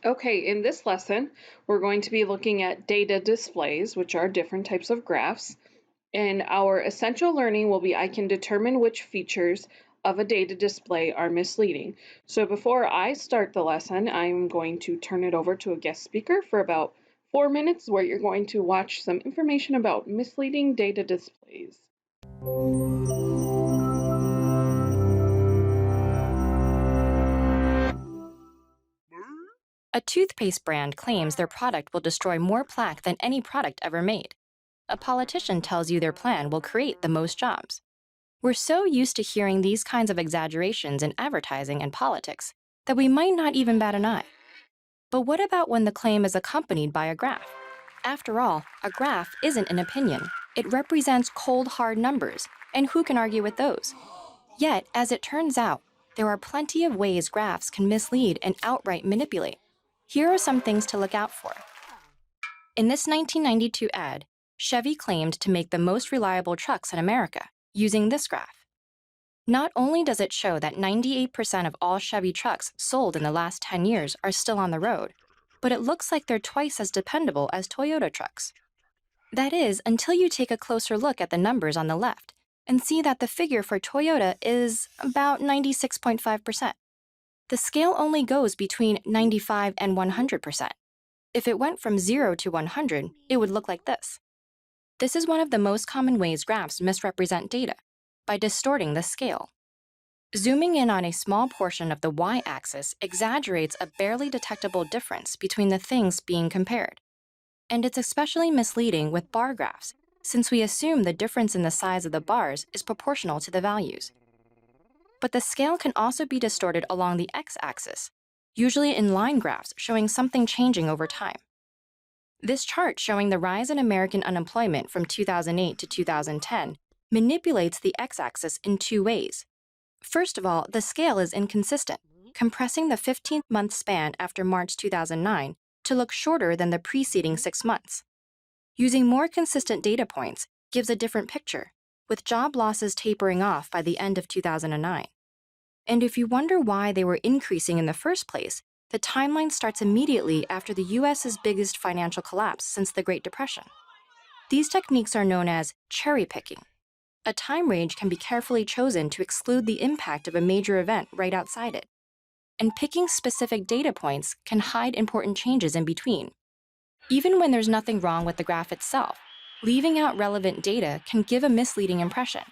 Okay, in this lesson, we're going to be looking at data displays, which are different types of graphs. And our essential learning will be I can determine which features of a data display are misleading. So before I start the lesson, I'm going to turn it over to a guest speaker for about 4 minutes where you're going to watch some information about misleading data displays. A toothpaste brand claims their product will destroy more plaque than any product ever made. A politician tells you their plan will create the most jobs. We're so used to hearing these kinds of exaggerations in advertising and politics that we might not even bat an eye. But what about when the claim is accompanied by a graph? After all, a graph isn't an opinion. It represents cold, hard numbers, and who can argue with those? Yet, as it turns out, there are plenty of ways graphs can mislead and outright manipulate. Here are some things to look out for. In this 1992 ad, Chevy claimed to make the most reliable trucks in America using this graph. Not only does it show that 98% of all Chevy trucks sold in the last 10 years are still on the road, but it looks like they're twice as dependable as Toyota trucks. That is, until you take a closer look at the numbers on the left and see that the figure for Toyota is about 96.5%. The scale only goes between 95 and 100%. If it went from 0 to 100, it would look like this. This is one of the most common ways graphs misrepresent data, by distorting the scale. Zooming in on a small portion of the y-axis exaggerates a barely detectable difference between the things being compared. And it's especially misleading with bar graphs, since we assume the difference in the size of the bars is proportional to the values. But the scale can also be distorted along the x-axis, usually in line graphs showing something changing over time. This chart showing the rise in American unemployment from 2008 to 2010 manipulates the x-axis in two ways. First of all, the scale is inconsistent, compressing the 15-month span after March 2009 to look shorter than the preceding 6 months. Using more consistent data points gives a different picture, with job losses tapering off by the end of 2009. And if you wonder why they were increasing in the first place, the timeline starts immediately after the U.S.'s biggest financial collapse since the Great Depression. These techniques are known as cherry picking. A time range can be carefully chosen to exclude the impact of a major event right outside it. And picking specific data points can hide important changes in between. Even when there's nothing wrong with the graph itself, leaving out relevant data can give a misleading impression.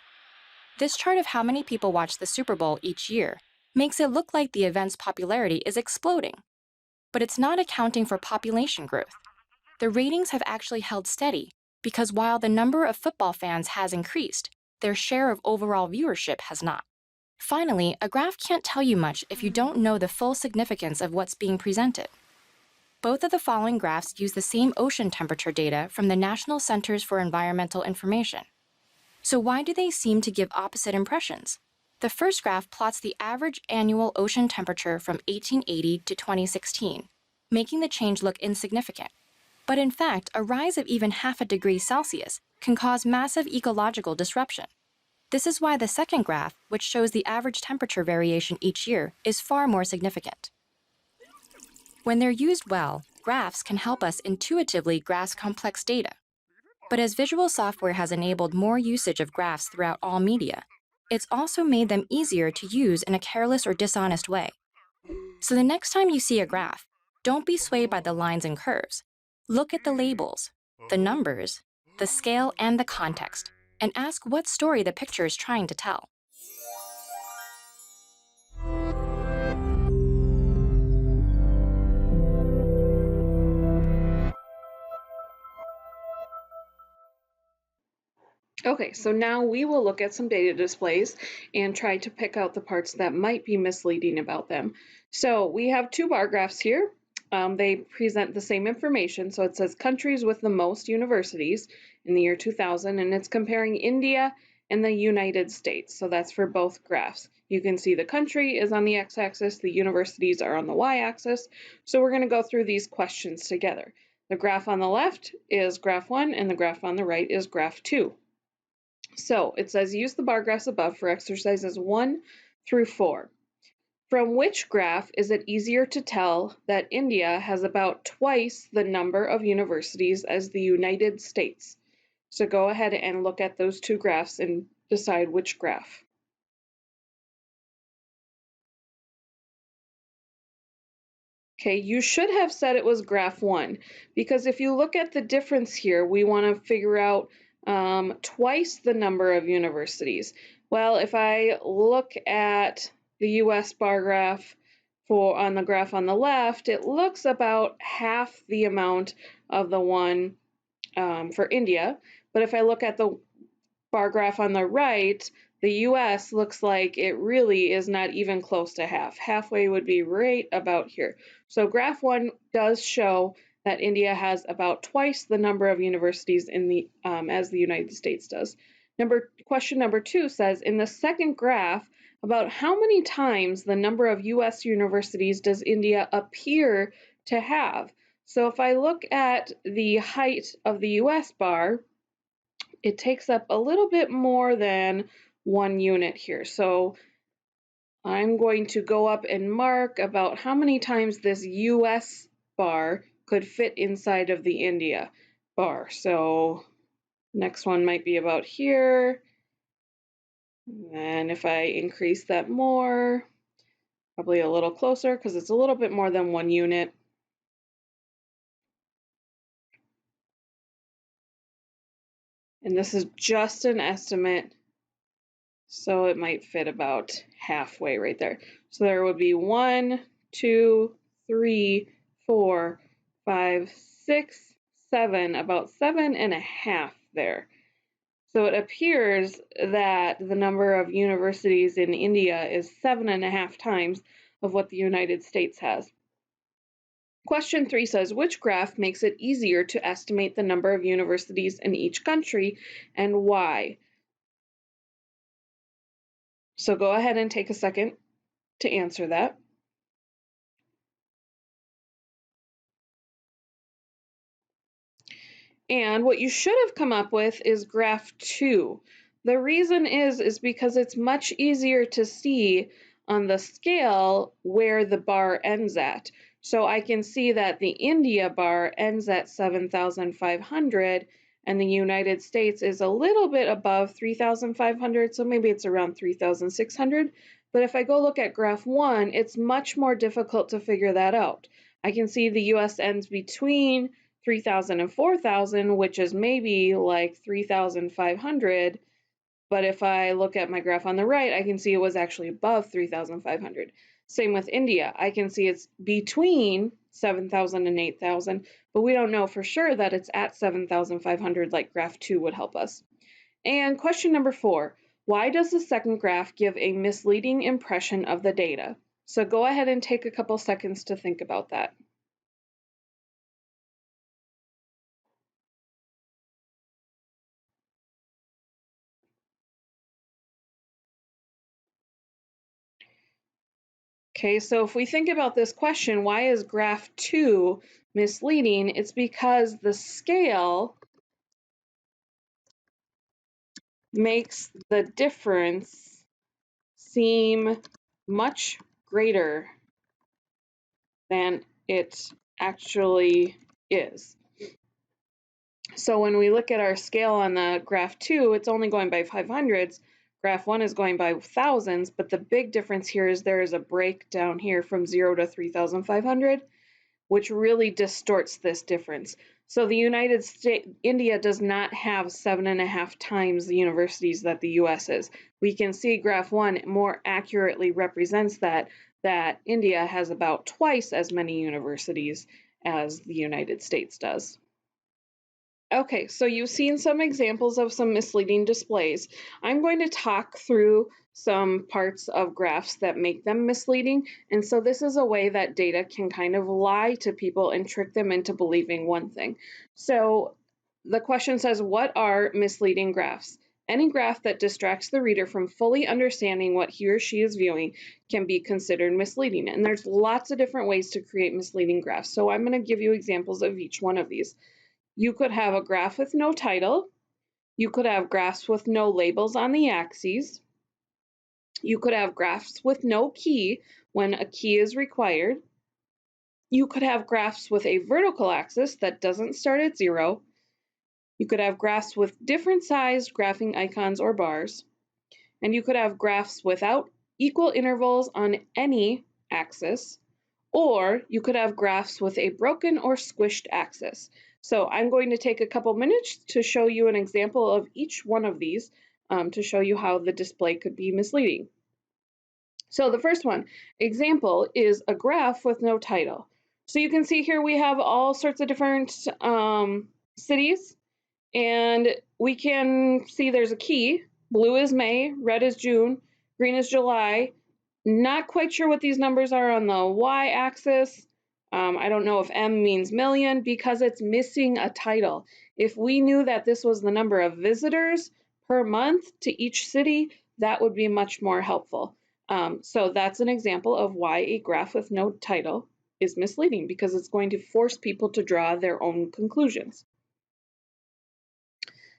This chart of how many people watch the Super Bowl each year makes it look like the event's popularity is exploding. But it's not accounting for population growth. The ratings have actually held steady because while the number of football fans has increased, their share of overall viewership has not. Finally, a graph can't tell you much if you don't know the full significance of what's being presented. Both of the following graphs use the same ocean temperature data from the National Centers for Environmental Information. So why do they seem to give opposite impressions? The first graph plots the average annual ocean temperature from 1880 to 2016, making the change look insignificant. But in fact, a rise of even half a degree Celsius can cause massive ecological disruption. This is why the second graph, which shows the average temperature variation each year, is far more significant. When they're used well, graphs can help us intuitively grasp complex data. But as visual software has enabled more usage of graphs throughout all media, it's also made them easier to use in a careless or dishonest way. So the next time you see a graph, don't be swayed by the lines and curves. Look at the labels, the numbers, the scale, and the context, and ask what story the picture is trying to tell. Okay, so now we will look at some data displays and try to pick out the parts that might be misleading about them. So we have two bar graphs here. They present the same information. So it says countries with the most universities in the year 2000, and it's comparing India and the United States. So that's for both graphs. You can see the country is on the x-axis, the universities are on the y-axis. So we're going to go through these questions together. The graph on the left is graph 1, and the graph on the right is graph 2. So it says use the bar graphs above for exercises 1 through 4. From which graph is it easier to tell that India has about twice the number of universities as the United States? So go ahead and look at those two graphs and decide which graph. Okay, you should have said it was graph 1, because if you look at the difference here, we want to figure out twice the number of universities. Well, if I look at the US bar graph on the graph on the left, it looks about half the amount of the one for India. But if I look at the bar graph on the right, the US looks like it really is not even close to half. Halfway would be right about here. So graph 1 does show that India has about twice the number of universities in the as the United States does. Question number 2 says, in the second graph, about how many times the number of US universities does India appear to have? So if I look at the height of the US bar, it takes up a little bit more than 1 unit here. So I'm going to go up and mark about how many times this US bar could fit inside of the India bar. So next one might be about here. And if I increase that more, probably a little closer because it's a little bit more than 1 unit. And this is just an estimate, so it might fit about halfway right there. So there would be 1, 2, 3, 4, 5, 6, 7, about 7.5 there. So it appears that the number of universities in India is 7.5 times of what the United States has. Question 3 says, which graph makes it easier to estimate the number of universities in each country and why? So go ahead and take a second to answer that. And what you should have come up with is graph 2. The reason is because it's much easier to see on the scale where the bar ends at. So I can see that the India bar ends at 7,500 and the United States is a little bit above 3,500, so maybe it's around 3,600. But if I go look at graph 1, it's much more difficult to figure that out. I can see the US ends between 3,000 and 4,000, which is maybe like 3,500. But if I look at my graph on the right, I can see it was actually above 3,500. Same with India. I can see it's between 7,000 and 8,000, but we don't know for sure that it's at 7,500 like graph 2 would help us. And question number 4, why does the second graph give a misleading impression of the data? So go ahead and take a couple seconds to think about that. Okay, so if we think about this question, why is graph 2 misleading? It's because the scale makes the difference seem much greater than it actually is. So when we look at our scale on the graph 2, it's only going by 500s. Graph 1 is going by thousands, but the big difference here is there is a break down here from 0 to 3,500, which really distorts this difference. So the United States, India does not have 7.5 times the universities that the US is. We can see graph 1 more accurately represents that India has about twice as many universities as the United States does. Okay, so you've seen some examples of some misleading displays. I'm going to talk through some parts of graphs that make them misleading. And so this is a way that data can kind of lie to people and trick them into believing one thing. So the question says, what are misleading graphs? Any graph that distracts the reader from fully understanding what he or she is viewing can be considered misleading. And there's lots of different ways to create misleading graphs. So I'm going to give you examples of each one of these. You could have a graph with no title. You could have graphs with no labels on the axes. You could have graphs with no key, when a key is required. You could have graphs with a vertical axis that doesn't start at 0. You could have graphs with different sized graphing icons or bars. And you could have graphs without equal intervals on any axis, or you could have graphs with a broken or squished axis. So I'm going to take a couple minutes to show you an example of each one of these to show you how the display could be misleading. So the first one, example, is a graph with no title. So you can see here we have all sorts of different cities, and we can see there's a key. Blue is May, red is June, green is July. Not quite sure what these numbers are on the y-axis. I don't know if M means million because it's missing a title. If we knew that this was the number of visitors per month to each city, that would be much more helpful. So that's an example of why a graph with no title is misleading, because it's going to force people to draw their own conclusions.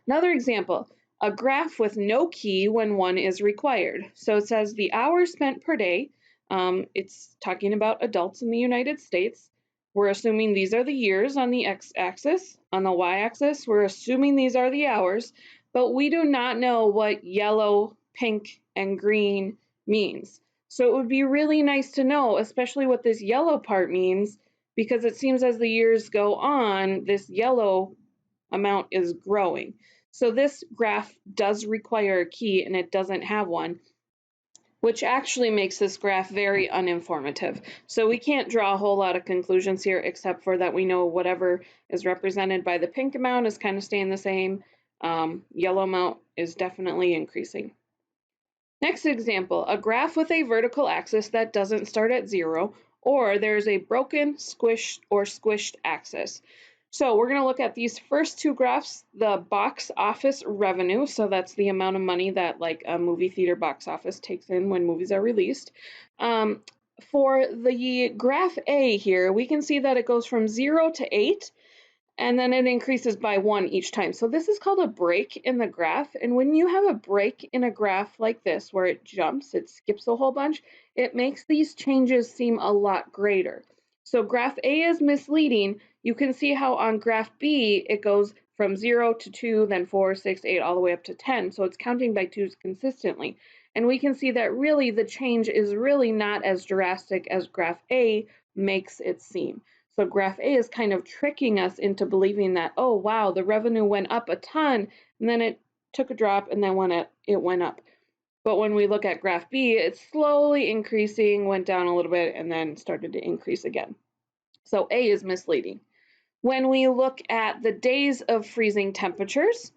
Another example, a graph with no key when one is required. So it says the hours spent per day. It's talking about adults in the United States. We're assuming these are the years on the x-axis. On the y-axis, we're assuming these are the hours, but we do not know what yellow, pink, and green means. So it would be really nice to know, especially what this yellow part means, because it seems as the years go on, this yellow amount is growing. So this graph does require a key and it doesn't have one, which actually makes this graph very uninformative. So we can't draw a whole lot of conclusions here, except for that we know whatever is represented by the pink amount is kind of staying the same. Yellow amount is definitely increasing. Next example, a graph with a vertical axis that doesn't start at 0, or there's a broken, squished, or squished axis. So we're going to look at these first two graphs, the box office revenue, so that's the amount of money that like a movie theater box office takes in when movies are released. For the graph A here, we can see that it goes from 0 to 8, and then it increases by 1 each time. So this is called a break in the graph. And when you have a break in a graph like this, where it jumps, it skips a whole bunch, it makes these changes seem a lot greater. So graph A is misleading. You can see how on graph B, it goes from 0 to 2, then 4, 6, 8, all the way up to 10. So it's counting by 2s consistently. And we can see that really the change is really not as drastic as graph A makes it seem. So graph A is kind of tricking us into believing that, oh, wow, the revenue went up a ton, and then it took a drop, and then when it went up. But when we look at graph B, it's slowly increasing, went down a little bit, and then started to increase again. So A is misleading. When we look at the days of freezing temperatures,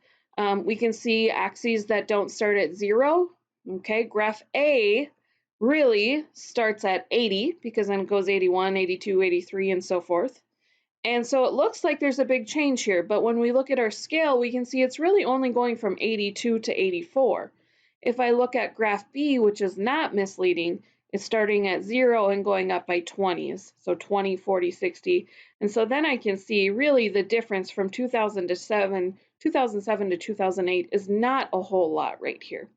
we can see axes that don't start at 0. Okay, graph A really starts at 80 because then it goes 81, 82, 83, and so forth. And so it looks like there's a big change here, but when we look at our scale, we can see it's really only going from 82 to 84. If I look at graph B, which is not misleading, it's starting at 0 and going up by 20s, so 20, 40, 60. And so then I can see really the difference from 2007 to 2008 is not a whole lot right here.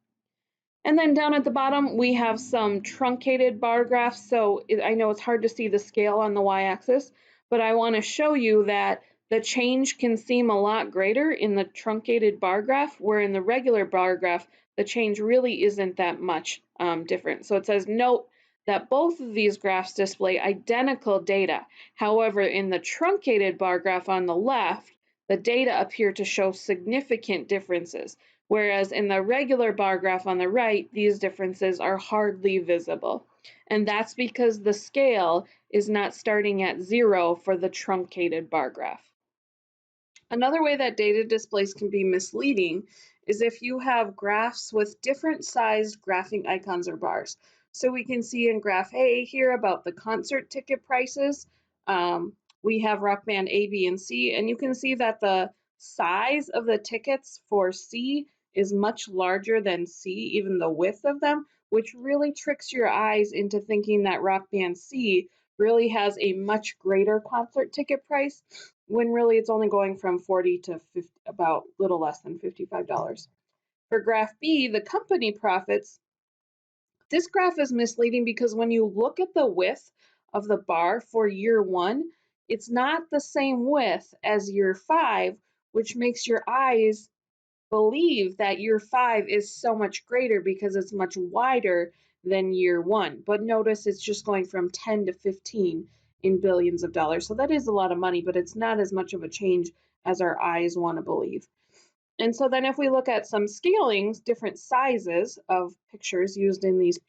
And then down at the bottom, we have some truncated bar graphs. So I know it's hard to see the scale on the y-axis, but I want to show you that the change can seem a lot greater in the truncated bar graph, where in the regular bar graph, the change really isn't that much different. So it says, note that both of these graphs display identical data. However, in the truncated bar graph on the left, the data appear to show significant differences, whereas in the regular bar graph on the right, these differences are hardly visible. And that's because the scale is not starting at 0 for the truncated bar graph. Another way that data displays can be misleading is if you have graphs with different sized graphing icons or bars. So we can see in graph A here about the concert ticket prices. We have rock band A, B, and C, and you can see that the size of the tickets for C is much larger than C, even the width of them, which really tricks your eyes into thinking that rock band C really has a much greater concert ticket price, when really it's only going from 40 to 50, about little less than $55. For graph B, the company profits This graph is misleading because when you look at the width of the bar for year 1, it's not the same width as year 5, which makes your eyes believe that year 5 is so much greater because it's much wider than year 1. But notice it's just going from 10 to 15 in billions of dollars. So that is a lot of money, but it's not as much of a change as our eyes want to believe. And so then if we look at some scalings, different sizes of pictures used in these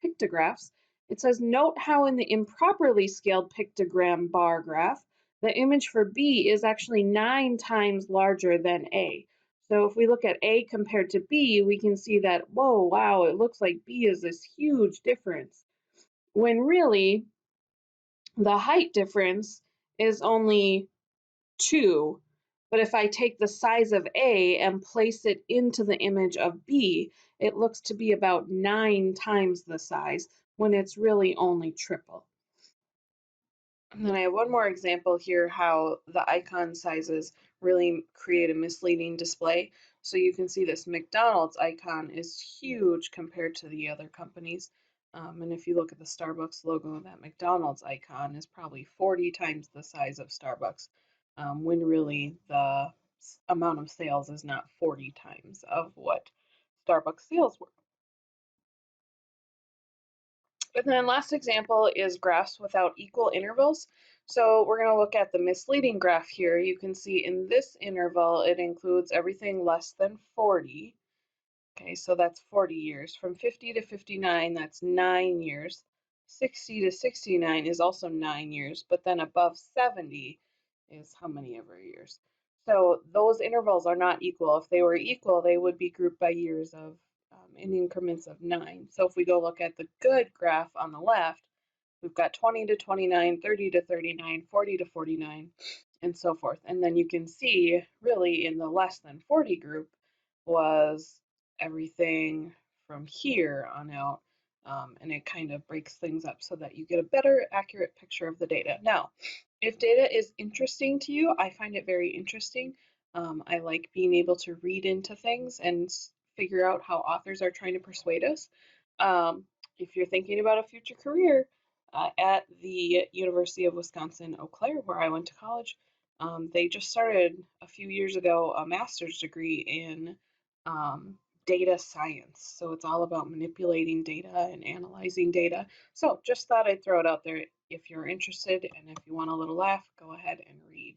pictographs, it says, note how in the improperly scaled pictogram bar graph, the image for B is actually 9 times larger than A. So if we look at A compared to B, we can see that, whoa, wow, it looks like B is this huge difference. When really, the height difference is only 2, but if I take the size of A and place it into the image of B, it looks to be about 9 times the size when it's really only triple. And then I have one more example here how the icon sizes really create a misleading display. So you can see this McDonald's icon is huge compared to the other companies. And if you look at the Starbucks logo, that McDonald's icon is probably 40 times the size of Starbucks, when really the amount of sales is not 40 times of what Starbucks sales were. And then last example is graphs without equal intervals. So we're going to look at the misleading graph here. You can see in this interval, it includes everything less than 40. Okay, so that's 40 years. From 50 to 59, that's 9 years. 60 to 69 is also 9 years, but then above 70 is how many ever years. So those intervals are not equal. If they were equal, they would be grouped by years of in increments of 9. So if we go look at the good graph on the left, we've got 20 to 29, 30 to 39, 40 to 49, and so forth. And then you can see really in the less than 40 group was everything from here on out. And it kind of breaks things up so that you get a better accurate picture of the data. Now, if data is interesting to you, I find it very interesting. I like being able to read into things and figure out how authors are trying to persuade us. If you're thinking about a future career at the University of Wisconsin Eau Claire, where I went to college, they just started a few years ago a master's degree in data science. So it's all about manipulating data and analyzing data. So just thought I'd throw it out there. If you're interested and if you want a little laugh, go ahead and read